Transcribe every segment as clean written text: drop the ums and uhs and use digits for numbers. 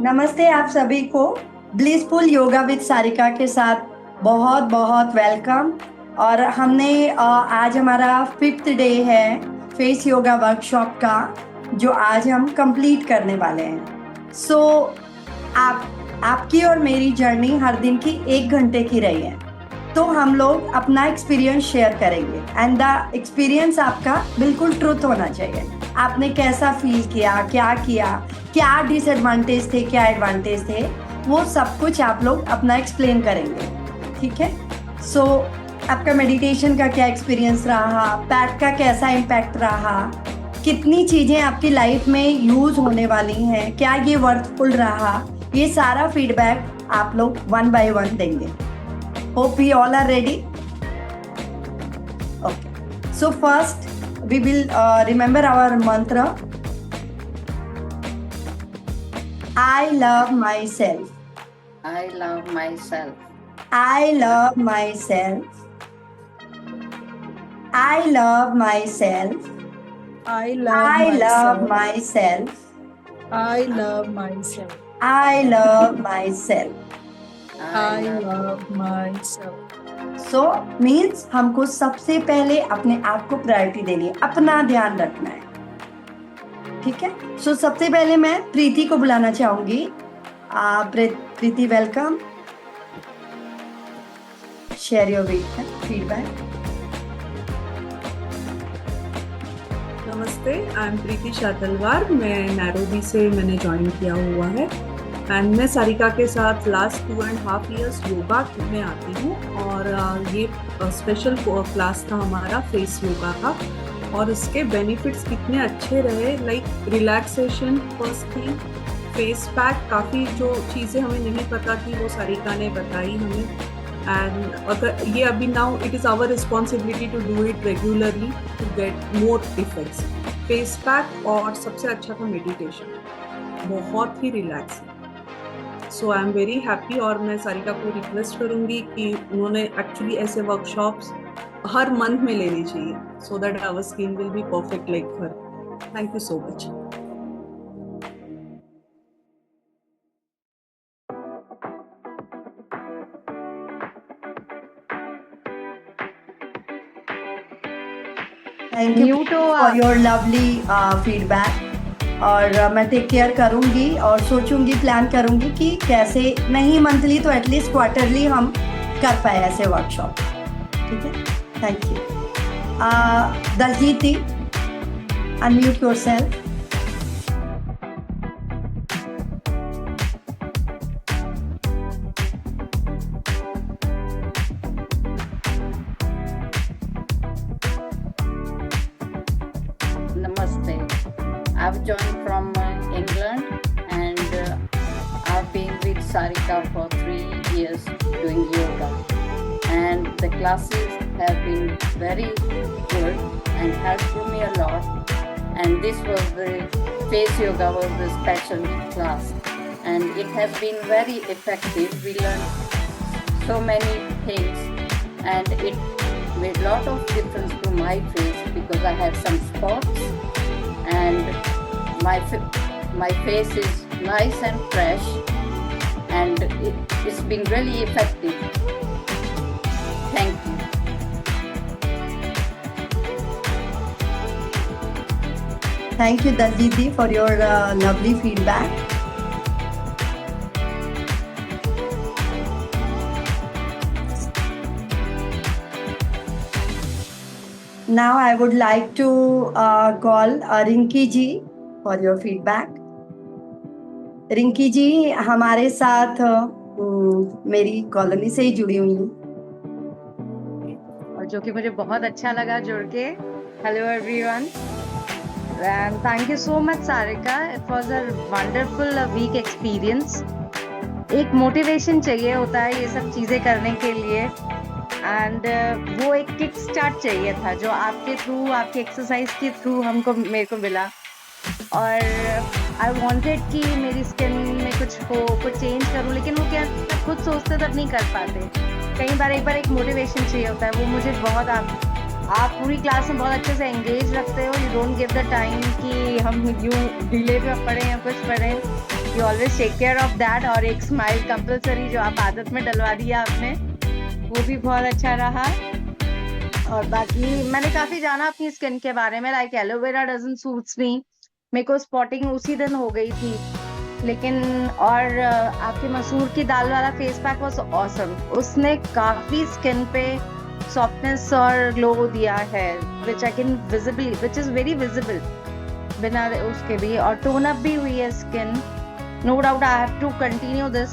नमस्ते आप सभी को ब्लिसफुल योगा विद सारिका के साथ बहुत बहुत वेलकम। और हमने आज हमारा 5th डे है फेस योगा वर्कशॉप का, जो आज हम कंप्लीट करने वाले हैं। सो आपकी और मेरी जर्नी हर दिन की 1 घंटे की रही है, तो हम लोग अपना एक्सपीरियंस शेयर करेंगे एंड द एक्सपीरियंस आपका बिल्कुल ट्रूथ होना चाहिए। आपने कैसा फील किया, क्या किया, क्या डिसएडवांटेज थे, क्या एडवांटेज थे, वो सब कुछ आप लोग अपना एक्सप्लेन करेंगे। ठीक है। सो आपका मेडिटेशन का क्या एक्सपीरियंस रहा, पैट का कैसा इम्पैक्ट रहा, कितनी चीज़ें आपकी लाइफ में यूज़ होने वाली हैं, क्या ये वर्थफुल रहा, ये सारा फीडबैक आप लोग 1 by 1 देंगे। Hope we all are ready. Okay. So first we will remember our mantra. I love myself. I love myself. I love myself. I love myself. I love I love myself. myself. I love myself. I love myself. I love myself. So means हमको सबसे पहले अपने आप को priority देनी है, अपना ध्यान रखना है। ठीक है। सो सबसे पहले मैं प्रीति को बुलाना चाहूंगी। प्रीति वेलकम, शेयर योर फीडबैक। नमस्ते, आई एम प्रीति शातलवार। मैं नैरोबी से मैंने ज्वाइन किया हुआ है एंड मैं सारिका के साथ लास्ट 2.5 years योगा में आती हूँ। और ये स्पेशल क्लास था हमारा फेस योगा का, और इसके बेनिफिट्स कितने अच्छे रहे। Like relaxation first thing, face pack, काफ़ी जो चीज़ें हमें नहीं पता थी वो सारिका ने बताई हमें। एंड अगर ये अभी now it is our responsibility to do it regularly to get more effects. Face pack और सबसे अच्छा था मेडिटेशन, बहुत ही relaxing. So I am very happy. और मैं सारिका को रिक्वेस्ट करूँगी कि उन्होंने एक्चुअली ऐसे वर्कशॉप्स हर मंथ में लेनी चाहिए, so that our skin will be perfect like her. Thank you so much. Thank you for your lovely feedback. और मैं टेक केयर करूँगी और सोचूंगी, प्लान करूँगी कि कैसे नहीं मंथली तो एटलीस्ट क्वार्टरली हम कर पाए ऐसे वर्कशॉप। ठीक है। Thank you. Daljeet, unmute yourself. Namaste. I've joined from England and I've been with Sarika for 3 years doing yoga. And the classes have been very good and helped me a lot. And this was the face yoga was the special class. And it has been very effective. We learned so many things and it made a lot of difference to my face because I have some spots and my face is nice and fresh and it's been really effective. Thank you. Thank you, Daljiti, for your lovely feedback. Now I would like to call Rinki ji for your feedback. Rinki ji हमारे साथ मेरी colony से ही जुड़ी हुई हैं, और जो कि मुझे बहुत अच्छा लगा जुड़ के। Hello everyone and thank you so much Sarika, it was a wonderful week experience. एक मोटिवेशन चाहिए होता है ये सब चीज़ें करने के लिए एंड वो एक किक स्टार्ट चाहिए था जो आपके थ्रू, आपकी एक्सरसाइज के थ्रू मेरे को मिला। और आई वांटेड कि मेरी स्किन में कुछ हो, कुछ चेंज करूँ, लेकिन वो क्या खुद सोचते तब नहीं कर पाते। कई बार एक मोटिवेशन चाहिए होता है, वो मुझे बहुत आप पूरी क्लास में बहुत अच्छे से एंगेज रखते हो। You don't give the time कि हम यूँ डिले पे पढ़ें या कुछ पढ़ें। You always take care of that, और एक स्माइल कंपलसरी जो आप आदत में डलवा दिया आपने, वो भी बहुत अच्छा रहा। और बाकी मैंने काफी जाना अपनी स्किन के बारे में, like aloe vera doesn't suits me, मेरे को स्पॉटिंग उसी दिन हो गई थी, लेकिन और आपके मसूर की दाल वाला फेस पैक वाज ऑसम, उसने काफी स्किन पे सॉफ्टनेस और ग्लो दिया है, which I can visibly, which is very visible बिना उसके भी, और टोन अप भी हुई है skin. No doubt I have to continue this.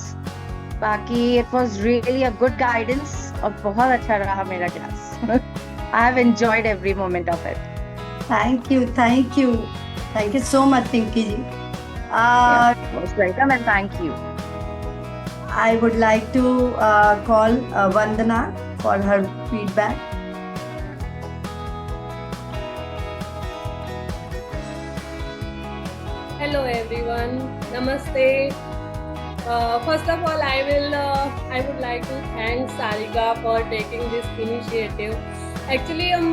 बाकी it was really a good guidance और बहुत अच्छा रहा मेरा class. I have enjoyed every moment of it. Thank you, thank you, thank you so much Pinki ji. Most welcome and thank you. I would like to call Vandana for her feedback. Hello everyone, Namaste. First of all, I would like to thank Sarika for taking this initiative. Actually हम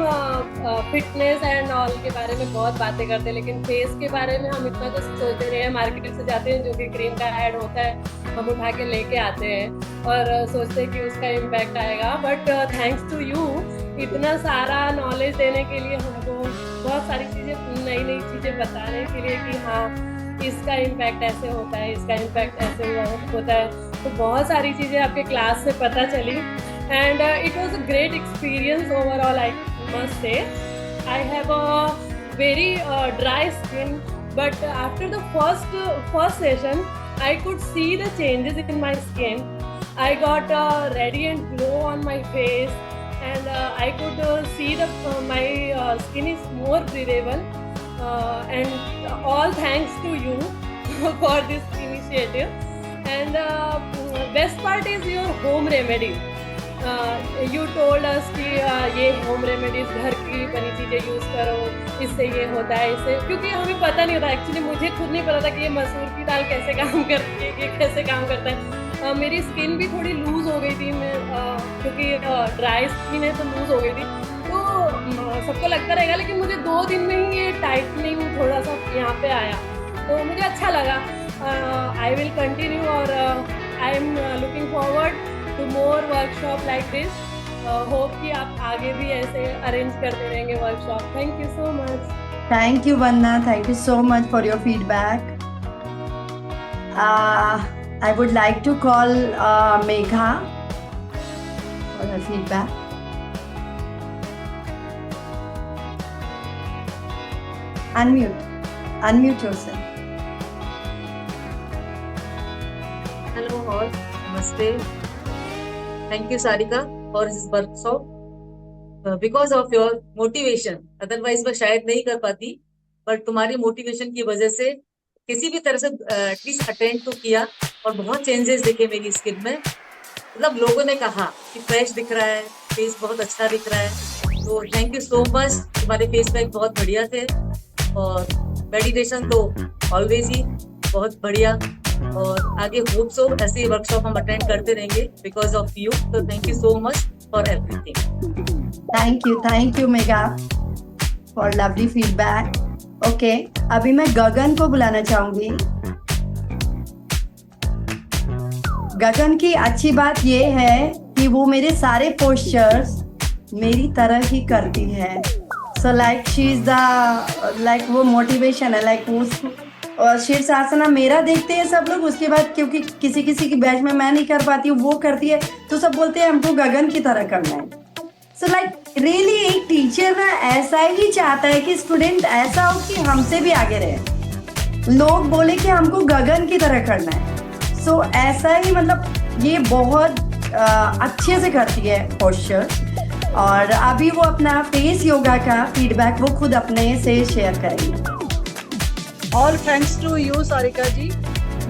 fitness and all के बारे में बहुत बातें करते हैं, लेकिन face के बारे में हम इतना तो सोचते रहे हैं, मार्केट से जाते हैं जो भी क्रीम का ऐड होता है हम उठा के लेके आते हैं और सोचते हैं कि उसका इम्पैक्ट आएगा, बट थैंक्स टू यू इतना सारा नॉलेज देने के लिए, हमको बहुत सारी चीज़ें, नई नई चीज़ें बताने के लिए कि हाँ इसका इम्पैक्ट ऐसे होता है, इसका इम्पैक्ट ऐसे होता है, तो बहुत सारी चीज़ें आपके क्लास से पता चली। And it was a great experience overall, I must say. I have a very dry skin, but after the first session, I could see the changes in my skin. I got a radiant glow on my face, and I could see my skin is more breathable. And all thanks to you for this initiative. And best part is your home remedy. You told us कि ये home remedies घर की बनी चीज़ें use करो, इससे ये होता है, इससे, क्योंकि हमें पता नहीं होता, एक्चुअली मुझे खुद नहीं पता था कि ये मसूर की दाल कैसे काम करती है, ये कैसे काम करता है। मेरी स्किन भी थोड़ी लूज़ हो गई थी, मैं क्योंकि ड्राई स्किन है तो लूज़ हो गई थी, तो सबको लगता रहेगा, लेकिन मुझे 2 दिन में ही ये टाइटनिंग थोड़ा सा यहाँ पे आया, तो मुझे अच्छा लगा। आई विल कंटिन्यू और I am looking forward to more workshop like this. Hope कि आप आगे भी ऐसे arrange करते रहेंगे workshop. Thank you so much. Thank you, Vandana. Thank you so much for your feedback. I would like to call Megha for her feedback. Unmute yourself. Hello all, Namaste. Thank you Sarika for this workshop. Because of your motivation, otherwise मैं शायद नहीं कर पाती, but तुम्हारी motivation की वजह से किसी भी तरह से एटलीस्ट अटेंड तो किया और बहुत चेंजेस देखे मेरी स्किन में। मतलब लोगों ने कहा कि फ्रेश दिख रहा है, फेस बहुत अच्छा दिख रहा है, तो थैंक यू सो मच। तुम्हारे फेस पैक बहुत बढ़िया थे और मेडिटेशन तो ऑलवेज ही बहुत बढ़िया, और आगे होप सो ऐसे ही वर्कशॉप हम अटेंड करते रहेंगे बिकॉज ऑफ यू। तो thank you so much for everything. Thank you mega for lovely feedback. Okay, अभी मैं गगन को बुलाना चाहूंगी। गगन की अच्छी बात ये है कि वो मेरे सारे पोस्चर्स मेरी तरह ही करती है, so like she is the like वो मोटिवेशन है, लाइक वो और शीर्षासना मेरा देखते हैं सब लोग, उसके बाद क्योंकि किसी किसी की बैच में मैं नहीं कर पाती हूँ, वो करती है, तो सब बोलते हैं हमको गगन की तरह करना है। सो लाइक रियली एक टीचर ना ऐसा ही चाहता है कि स्टूडेंट ऐसा हो कि हमसे भी आगे रहे, लोग बोले कि हमको गगन की तरह करना है। सो ऐसा ही मतलब ये बहुत अच्छे से करती है पोस्चर, और अभी वो अपना फेस योगा का फीडबैक वो खुद अपने से शेयर करेंगे। All thanks to you Sarika ji,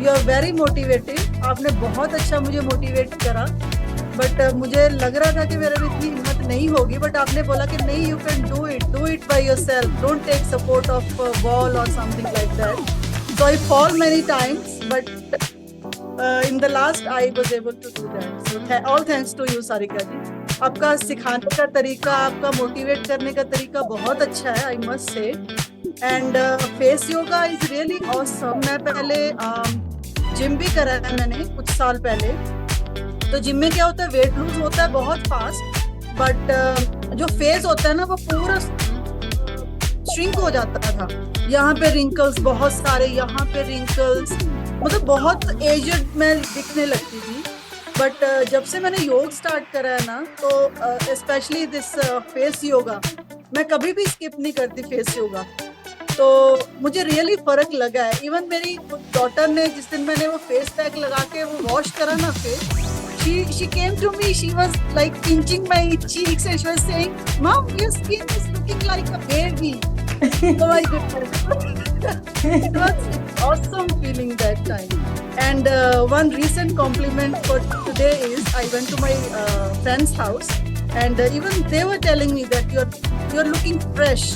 you are very motivative. आपने बहुत अच्छा मुझे मोटिवेट करा, बट मुझे लग रहा था कि मेरे में इतनी हिम्मत नहीं होगी, बट आपने बोला कि नहीं, you can do it by yourself, don't take support of wall और something like that. So I fall many times, but in the last I was able to do that. So all thanks to you Sarika ji. आपका सिखाने का तरीका, आपका motivate करने का तरीका बहुत अच्छा है, I must say. And face yoga is really awesome. मैं पहले जिम भी करा है मैंने कुछ साल पहले। तो जिम में क्या होता है, वेट लूज होता है बहुत फास्ट, बट जो फेस होता है ना वो पूरा श्रिंक हो जाता था। यहाँ पे रिंकल्स बहुत सारे, यहाँ पे रिंकल्स, मतलब बहुत एजड मैं दिखने लगती थी। बट जब से मैंने योग स्टार्ट करा है ना, तो स्पेशली दिस फेस योगा, मैं कभी भी स्किप नहीं करती फेस योगा। तो मुझे रियली फर्क लगा है। इवन मेरी डॉटर ने, जिस दिन मैंने वो फेस पैक लगा के वो वॉश करा ना face, she came to me, she was like pinching my cheeks and she was saying, "Mom, your skin is looking like a baby." Oh my goodness. It was awesome feeling that time. And one recent compliment for today is I went to my friend's house, and even they were telling me that you're looking fresh,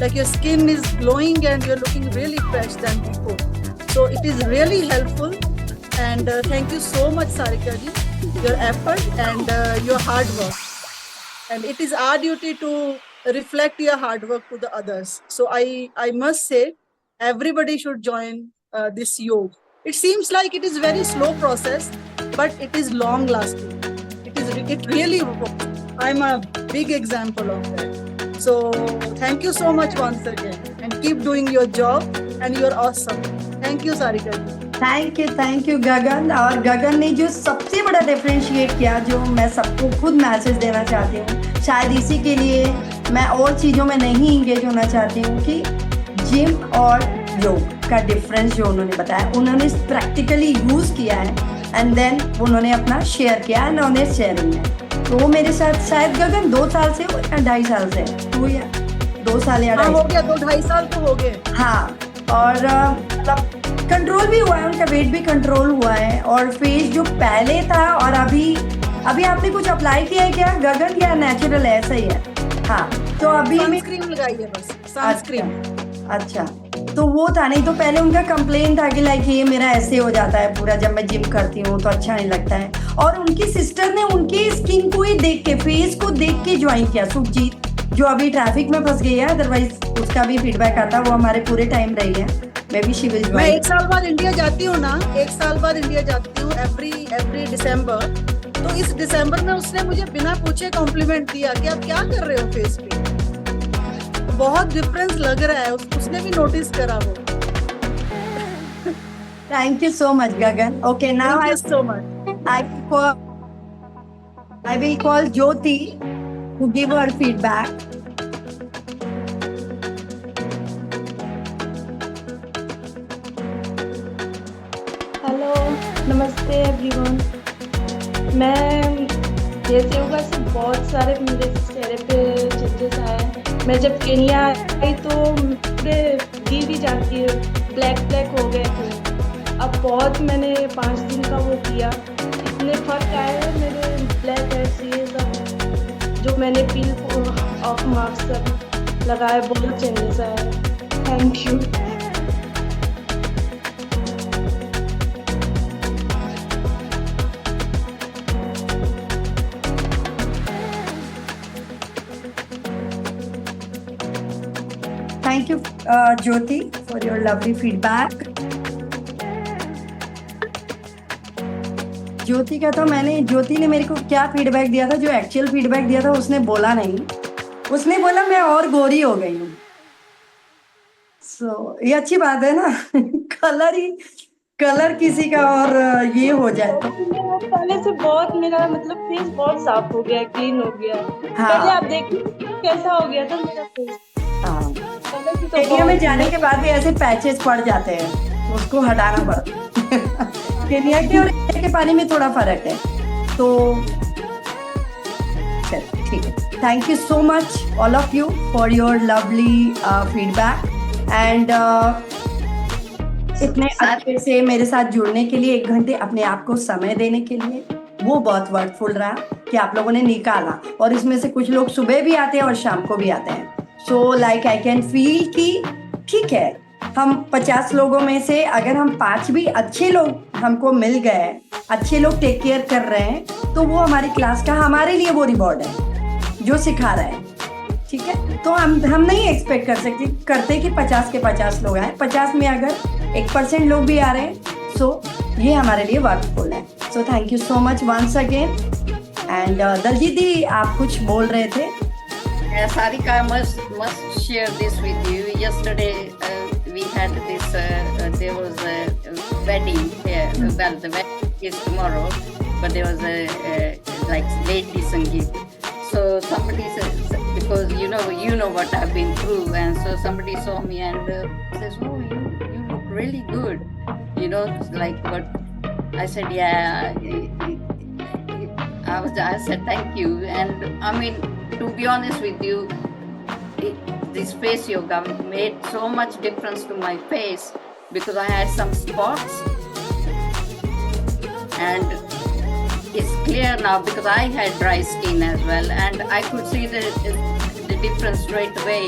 like your skin is glowing and you're looking really fresh than before. So it is really helpful, and thank you so much, Sarika ji, your effort and your hard work. And it is our duty to reflect your hard work to the others. So I must say everybody should join this yoga. It seems like it is very slow process, but it is long lasting. It really works. I'm a big example of that. So thank you so much once again, and keep doing your job, and you're awesome. Thank you, Sarika ji. Thank you Gagan. और गगन ने जो सबसे बड़ा differentiate किया, जो मैं सबको खुद मैसेज देना चाहती हूँ, शायद इसी के लिए मैं और चीज़ों में नहीं इंगेज होना चाहती हूँ, कि जिम और योग का डिफरेंस जो उन्होंने बताया, उन्होंने प्रैक्टिकली यूज़ किया है, एंड देन उन्होंने अपना शेयर किया एंड ऑनेस्ट शेयरिंग है। तो वो मेरे साथ शायद गगन 2 साल से हो या 2.5 साल से, 2 साल या 2.5 हो गया, 2-2.5 साल तो हो गए। हाँ, और मतलब कंट्रोल भी हुआ है, उनका वेट भी कंट्रोल हुआ है, और फेस जो पहले था और अभी आपने कुछ अप्लाई किया है क्या गगन, या नेचुरल ऐसा ही है? हाँ, तो अभी सनस्क्रीन लगाई है बस, सनस्क्रीन। अच्छा, तो वो था, नहीं तो पहले उनका कंप्लेन था कि लाइक ये मेरा ऐसे हो जाता है पूरा, जब मैं जिम करती हूँ तो अच्छा नहीं लगता है। और उनकी सिस्टर ने उनकी स्किन को ही देख के, फेस को देख के ज्वाइन किया, सुखजीत, जो अभी ट्रैफिक में फंस गई है, अदरवाइज उसका भी फीडबैक आता, वो हमारे पूरे टाइम रही है। मैं 1 साल बाद इंडिया जाती हूँ ना, 1 साल बाद इंडिया जाती हूँ एवरी दिसंबर। तो इस दिसंबर में उसने मुझे बिना पूछे कॉम्प्लीमेंट दिया कि आप क्या कर रहे हो फेस पे, बहुत डिफरेंस लग रहा है, उसने भी नोटिस करा वो। Thank you so much Gagan. Okay, now Thank you so much. I will call Jyoti to give her feedback. Hello, नमस्ते एवरीवन। मैं जैसे योगा से बहुत सारे मेरे चेहरे पे चेंजेस आए। मैं जब केन्या आई तो पूरे गिर भी जाती है, ब्लैक हो गए थे। अब बहुत मैंने 5 दिन का वो किया, इतने फर्क आए हैं मेरे ब्लैक हेड्स, ये सब जो मैंने पील ऑफ मास्क सब लगाए, बहुत चेंजेस आए। Thank you. Thank you, Jyoti, for your lovely feedback. ज्योति ने मेरे को क्या फीडबैक दिया था, जो एक्चुअल फीडबैक दिया था उसने बोला नहीं, उसने बोला मैं और गोरी हो गई हूँ। ये अच्छी बात है ना। कलर किसी का और ये हो जाए। पहले से बहुत मेरा मतलब फेस बहुत साफ हो गया, क्लीन हो गया। हाँ। पहले आप देखिए कैसा हो गया था मेरा फेस। हाँ, केन्या में जाने के बाद भी ऐसे पैचेस पड़ जाते हैं, उसको हटाना पड़ता है। केन्या के और इंडिया के पानी में थोड़ा फर्क है, तो ठीक है। Thank you so much all of you for your lovely feedback, and इतने अच्छे से मेरे साथ जुड़ने के लिए, 1 घंटे अपने आप को समय देने के लिए, वो बहुत वर्थफुल रहा कि आप लोगों ने निकाला। और इसमें से कुछ लोग सुबह भी आते हैं और शाम को भी आते हैं। So like I can feel कि ठीक है, हम 50 लोगों में से अगर हम 5 भी अच्छे लोग हमको मिल गए, अच्छे लोग टेक केयर कर रहे हैं, तो वो हमारी क्लास का हमारे लिए वो रिवॉर्ड है जो सिखा रहा है। ठीक है, तो हम नहीं एक्सपेक्ट करते कि 50 के 50 लोग आए। 50 में अगर 1% लोग भी आ रहे हैं, सो ये हमारे लिए वर्कफुल है. So thank you so much once again. And Daljit दी, आप कुछ बोल रहे थे? Sarika, I must share this with you. Yesterday we had this. There was a wedding here. Well, the wedding is tomorrow, but there was a like lady sangeet. So somebody says, because you know what I've been through, and so somebody saw me and says, "Oh, you look really good," like what I said. Yeah, I said thank you, and I mean, to be honest with you, this face yoga made so much difference to my face because I had some spots, and it's clear now because I had dry skin as well, and I could see the difference straight away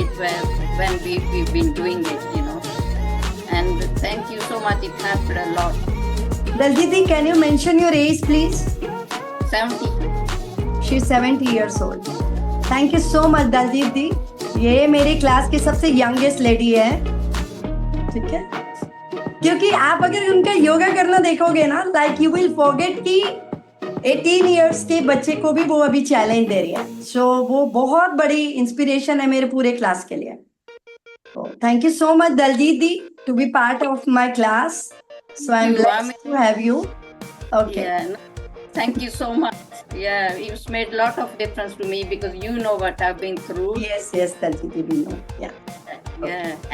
when we've been doing it, and thank you so much. It helped a lot. Daljit di, can you mention your age please? 70. She's 70 years old. Thank you so much Daljit दी. ये मेरी class की सबसे youngest lady है, ठीक है? क्योंकि आप अगर उनका योगा करना देखोगे ना, लाइक यू विल फॉरगेट कि 18 इयर्स के बच्चे को भी वो अभी चैलेंज दे रही है. सो वो बहुत बड़ी इंस्पिरेशन है मेरे पूरे क्लास के लिए. Thank you so much Daljit दी to be part of my class. So I am blessed to have you. Okay, Yeah, no, thank you so much. Yeah, it's made a lot of difference to me because you know what I've been through. Yes Daljeet दी, we know. Yeah,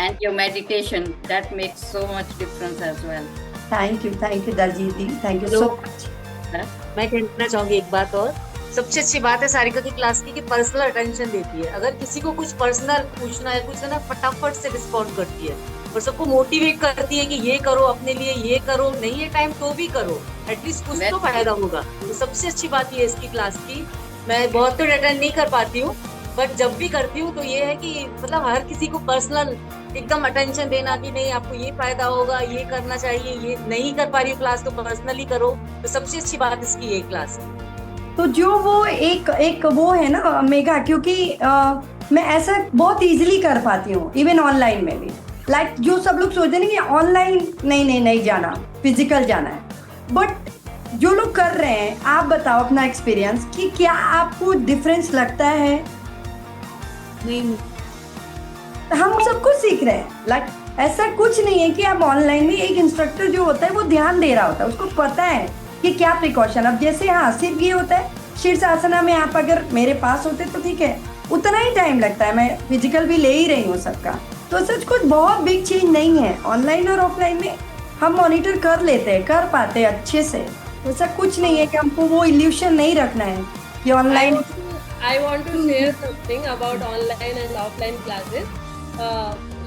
and your meditation, that makes so much difference as well. Thank you Daljeet दी, thank you so much. मैं कहना चाहूंगी एक बात और. सबसे अच्छी बात है सारिका की क्लास की कि पर्सनल अटेंशन देती है. अगर किसी को कुछ पर्सनल पूछना है, कुछ है ना, फटाफट से रिस्पॉन्ड करती है और सबको मोटिवेट करती है कि ये करो अपने लिए, ये करो, नहीं है टाइम तो भी करो, एटलीस्ट कुछ तो फायदा होगा. तो सबसे अच्छी बात ये है इसकी क्लास की. मैं बहुत तो अटेंड नहीं कर पाती हूँ, बट जब भी करती हूँ तो ये है कि मतलब हर किसी को पर्सनल एकदम अटेंशन देना कि नहीं आपको ये फायदा होगा, ये करना चाहिए, ये नहीं कर पा रही हूँ क्लास तो पर्सनली करो. तो सबसे अच्छी बात इसकी ये क्लास है. तो जो वो एक वो है ना मेघा, क्योंकि मैं ऐसा बहुत इजीली कर पाती हूँ इवन ऑनलाइन में भी. लाइक जो सब लोग सोचते हैं कि ऑनलाइन नहीं जाना, फिजिकल जाना है, बट जो लोग कर रहे हैं, आप बताओ अपना एक्सपीरियंस कि क्या आपको डिफरेंस लगता है? नहीं, हम सब कुछ सीख रहे हैं. लाइक ऐसा कुछ नहीं है कि आप ऑनलाइन में, एक इंस्ट्रक्टर जो होता है वो ध्यान दे रहा होता है, उसको पता है कि क्या प्रिकॉशन. अब जैसे हाँ सिर्फ ये होता है शीर्षासना में आप अगर मेरे पास होते तो ठीक है, उतना ही टाइम लगता है, मैं फिजिकल भी ले ही रही हूँ सबका. तो सच कुछ बहुत बिग चेंज नहीं है. ऑनलाइन और ऑफलाइन में हम मॉनिटर कर लेते हैं, कर पाते हैं अच्छे से. तो ऐसा कुछ नहीं है कि हमको वो इल्यूशन नहीं रखना है कि online. I want to share something about online and offline classes.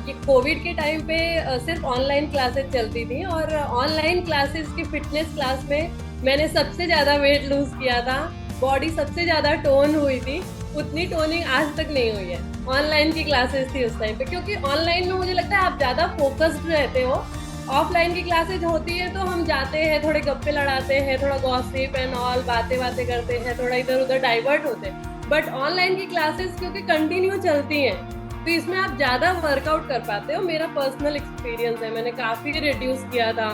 ये कोविड के टाइम पे सिर्फ ऑनलाइन क्लासेस चलती थी, और ऑनलाइन क्लासेस की फिटनेस क्लास में मैंने सबसे ज़्यादा वेट लूज किया था. बॉडी सबसे ज़्यादा टोन हुई थी. उतनी टोनिंग आज तक नहीं हुई है. ऑनलाइन की क्लासेस थी उस टाइम पे, क्योंकि ऑनलाइन में मुझे लगता है आप ज़्यादा फोकस्ड रहते हो. ऑफलाइन की क्लासेज होती है तो हम जाते हैं, थोड़े गप्पे लड़ाते हैं, थोड़ा गॉसिप एंड ऑल बातें करते हैं, थोड़ा इधर उधर डाइवर्ट होते हैं. बट ऑनलाइन की क्लासेस क्योंकि कंटिन्यू चलती हैं तो इसमें आप ज़्यादा वर्कआउट कर पाते हो. मेरा पर्सनल एक्सपीरियंस है, मैंने काफ़ी रिड्यूस किया था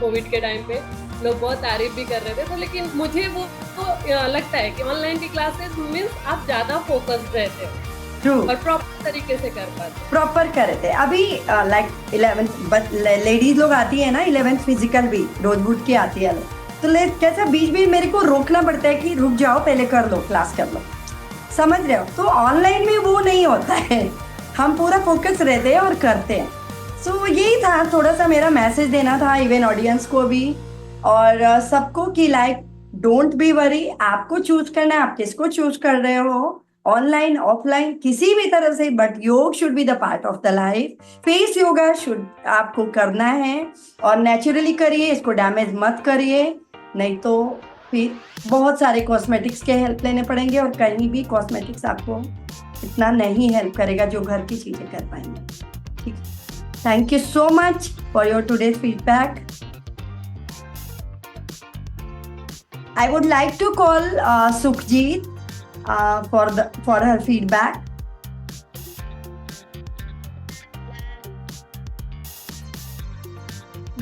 कोविड के टाइम पे. लोग बहुत तारीफ भी कर रहे थे, तो लेकिन मुझे वो लगता है कि ऑनलाइन की क्लासेस मीन्स आप ज़्यादा फोकस्ड रहते हो और प्रॉपर तरीके से कर पाते हो. प्रॉपर करे थे. अभी लाइक 11th लेडीज लोग आती है ना, 11th फिजिकल भी रोज बूट के आती है, तो कैसा बीच मेरे को रोकना पड़ता है कि रुक जाओ, पहले कर लो, क्लास कर लो. समझ रहे हो? तो ऑनलाइन में वो नहीं होता है, हम पूरा फोकस रहते हैं और करते हैं. सो यही था, थोड़ा सा मेरा मैसेज देना था इवन ऑडियंस को भी और सबको कि लाइक डोंट बी वरी. आपको चूज करना है, आप किसको चूज कर रहे हो, ऑनलाइन ऑफलाइन किसी भी तरह से, बट योग should be the part of the life. Face yoga should आपको करना है और नेचुरली करिए, इसको डैमेज मत करिए, नहीं तो फिर बहुत सारे कॉस्मेटिक्स के हेल्प लेने पड़ेंगे और कहीं भी कॉस्मेटिक्स आपको इतना नहीं हेल्प करेगा जो घर की चीजें कर पाएंगे. ठीक. Thank you so much for your today's feedback. I would like to call Sukhjeet for her feedback.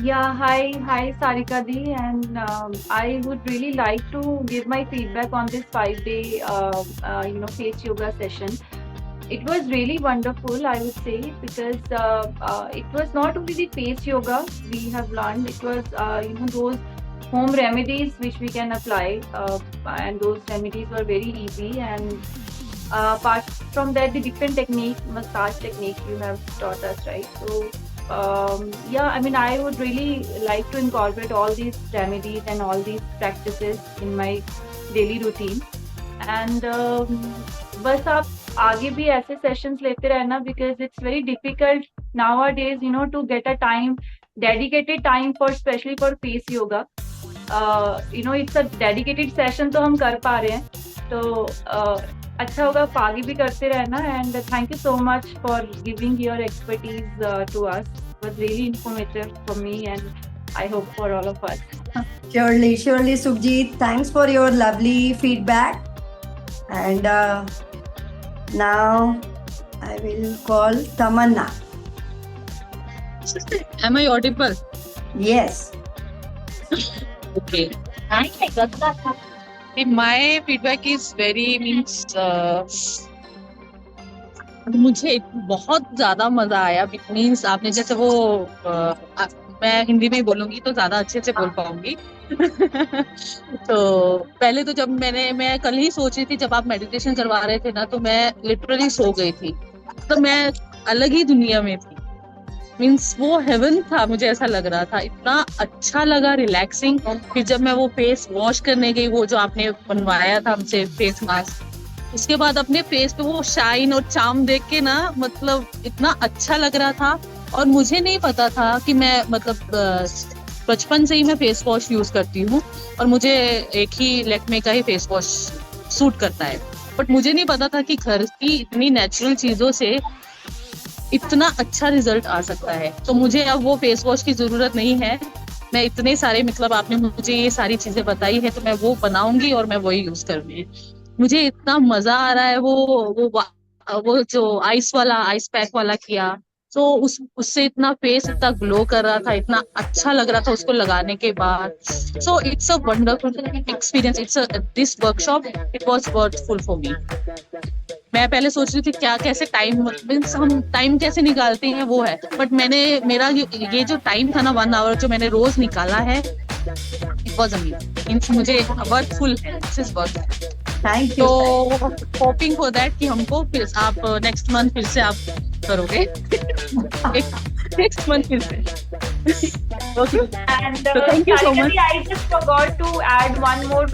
Yeah, hi Sarika Di, and I would really like to give my feedback on this 5 day, face yoga session. It was really wonderful, I would say, because it was not only the face yoga we have learned. It was, those home remedies which we can apply, and those remedies were very easy. And apart from that, the different techniques, massage techniques you have taught us, right? So yeah, I mean, I would really like to incorporate all these remedies and all these practices in my daily routine. And बस आप आगे भी ऐसे sessions लेते रहना, because it's very difficult nowadays, to get a time, dedicated time for, especially for face yoga. It's a dedicated session तो हम कर पा रहे हैं, तो अच्छा होगा आप आगे भी करते रहना. And thank you so much for giving your expertise to us. It was really informative for me, and I hope for all of us. Surely, Sukhjeet. Thanks for your lovely feedback. And now I will call Tamanna. Am I audible? Yes. Okay. My feedback is very मुझे बहुत ज्यादा मजा आया. Means आपने जैसे वो मैं हिंदी में बोलूंगी तो ज्यादा अच्छे से बोल पाऊंगी. तो पहले तो जब मैं कल ही सोच रही थी, जब आप मेडिटेशन करवा रहे थे ना, तो मैं लिटरली सो गई थी. तो मैं अलग ही दुनिया में थी. मीन्स वो हेवन था, मुझे ऐसा लग रहा था. इतना अच्छा लगा, रिलैक्सिंग. फिर जब मैं वो फेस वॉश करने गई, वो जो आपने बनवाया था हमसे फेस मास्क, उसके बाद अपने फेस पे वो शाइन और चार्म देख के ना, मतलब इतना अच्छा लग रहा था. और मुझे नहीं पता था कि मैं बचपन से ही मैं फेस वॉश यूज करती हूँ, और मुझे एक ही लैक्मे का ही फेस वॉश सूट करता है. बट मुझे नहीं पता था कि घर की इतनी नेचुरल चीजों से इतना अच्छा रिजल्ट आ सकता है. तो मुझे अब वो फेस वॉश की जरूरत नहीं है. मैं इतने सारे, मतलब आपने मुझे ये सारी चीजें बताई है, तो मैं वो बनाऊंगी और मैं वही यूज करूंगी. मुझे इतना मजा आ रहा है. वो जो आइस पैक वाला किया, तो उससे इतना फेस इतना ग्लो कर रहा था, इतना अच्छा लग रहा था उसको लगाने के बाद. So it's a wonderful experience. This workshop it was worthful for me. मैं पहले सोच रही थी क्या कैसे हम टाइम कैसे निकालते हैं, वो है. बट मेरा ये जो टाइम था ना, 1 आवर जो मैंने रोज निकाला है, इट वाज अमेजिंग. मुझे वर्थफुल है. This is worth. Thank you. तो होपिंग फॉर दैट कि हमको फिर आप नेक्स्ट मंथ फिर से आप करोगे. नेक्स्ट मंथ फिर से. Okay. And So thank you so Sarika much. ji, I just forgot to add one more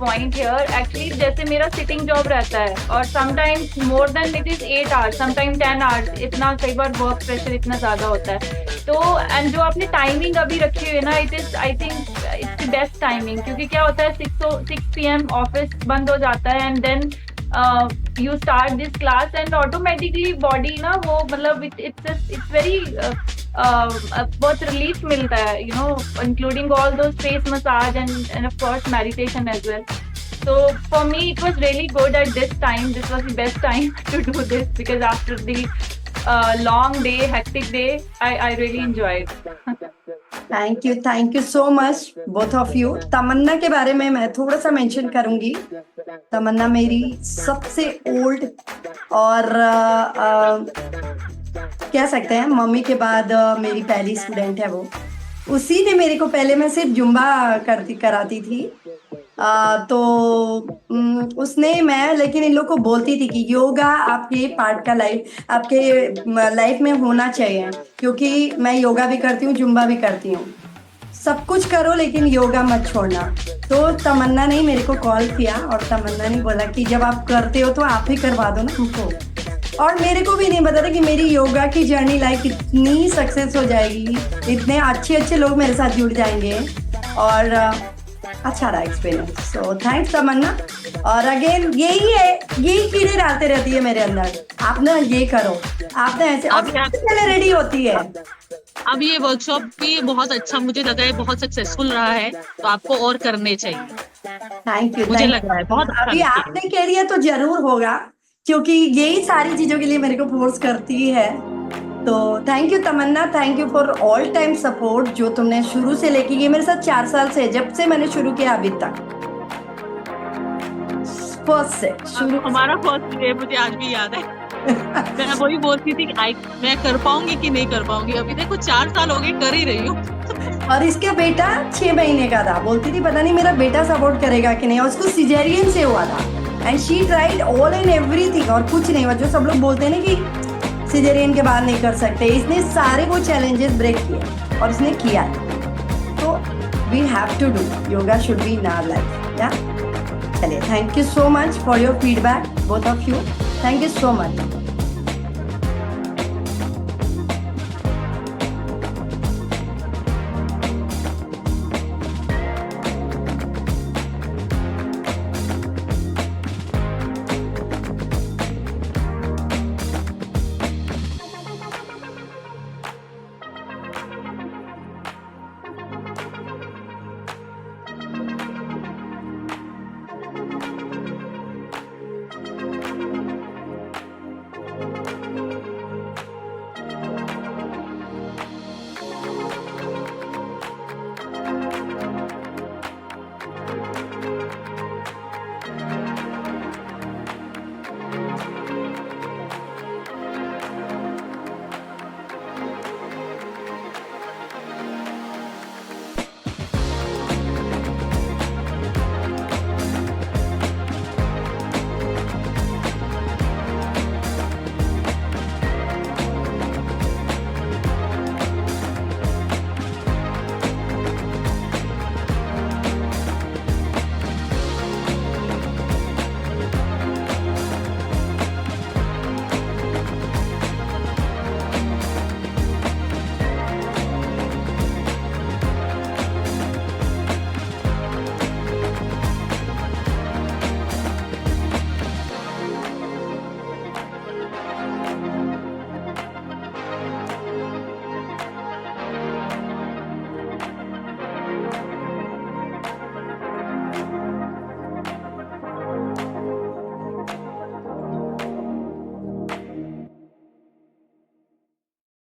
point here. Actually, जैसे मेरा सिटिंग जॉब रहता है, और sometimes more than it is 8 hours, sometime 10 hours. इतना कई बार work pressure इतना ज्यादा होता है. तो एंड जो आपने टाइमिंग अभी रखी हुई है ना, it is, I think it's the best timing. क्योंकि क्या होता है, 6 PM ऑफिस बंद हो जाता है, and then you start this class and automatically body ना वो मतलब it's very बहुत relief मिलता है, including all those face massage and of course meditation as well. So for me it was really good at this time. This was the best time to do this, because after the long day, hectic day, I really enjoyed. Thank you so much both of you. Tamanna के बारे में मैं थोड़ा सा mention करूंगी. तमन्ना मेरी सबसे old और कह सकते हैं मम्मी के बाद मेरी पहली स्टूडेंट है. वो उसी ने मेरे को, पहले मैं सिर्फ जुम्बा कराती थी, तो उसने, मैं लेकिन इन लोग को बोलती थी कि योगा आपके पार्ट का आपके लाइफ में होना चाहिए. क्योंकि मैं योगा भी करती हूँ, जुम्बा भी करती हूँ. सब कुछ करो लेकिन योगा मत छोड़ना. तो तमन्ना ने मेरे को कॉल किया, और तमन्ना ने बोला कि जब आप करते हो तो आप ही करवा दो ना हमको. और मेरे को भी नहीं पता था कि मेरी योगा की जर्नी लाइफ इतनी सक्सेस हो जाएगी, इतने अच्छे लोग मेरे साथ जुड़ जाएंगे, और अच्छा रहा एक्सपीरियंस. सो थैंक्स तमन्ना. और अगेन यही कीड़े डालते रहती है मेरे अंदर. आप ना ये करो, आप ना ऐसे पहले रेडी होती है. अब ये वर्कशॉप भी बहुत अच्छा मुझे लगा है, बहुत सक्सेसफुल रहा है, तो आपको और करने चाहिए. Thank you. मुझे लग रहा है बहुत अच्छा. अभी आपने कह दिया तो जरूर होगा, क्योंकि यही सारी चीजों के लिए मेरे को फोर्स करती है. तो thank you Tamanna, thank you for all time support जो तुमने शुरू से लेके, ये मेरे साथ 4 साल से है, जब से मैंने शुरू किया अभी तक, फर्स्ट से शुरू। हमारा फर्स्ट डे मुझे आज भी याद है। मैं वही बोलती थी कि मैं कर पाऊंगी कि नहीं कर पाऊंगी। अभी देखो 4 साल हो गए, कर ही रही हूँ। और इसका बेटा 6 महीने का था, बोलती थी पता नहीं मेरा बेटा सपोर्ट करेगा कि नहीं, और उसको सिजेरियन से हुआ था and she tried all and everything और कुछ नहीं हुआ। जो सब लोग बोलते हैं ना कि सिजेरियन के बाद नहीं कर सकते, इसने सारे वो चैलेंजेस ब्रेक किए और इसने किया। तो we have to do, yoga should be in our life. या चलिए, thank you so much for your feedback both of you, thank you so much.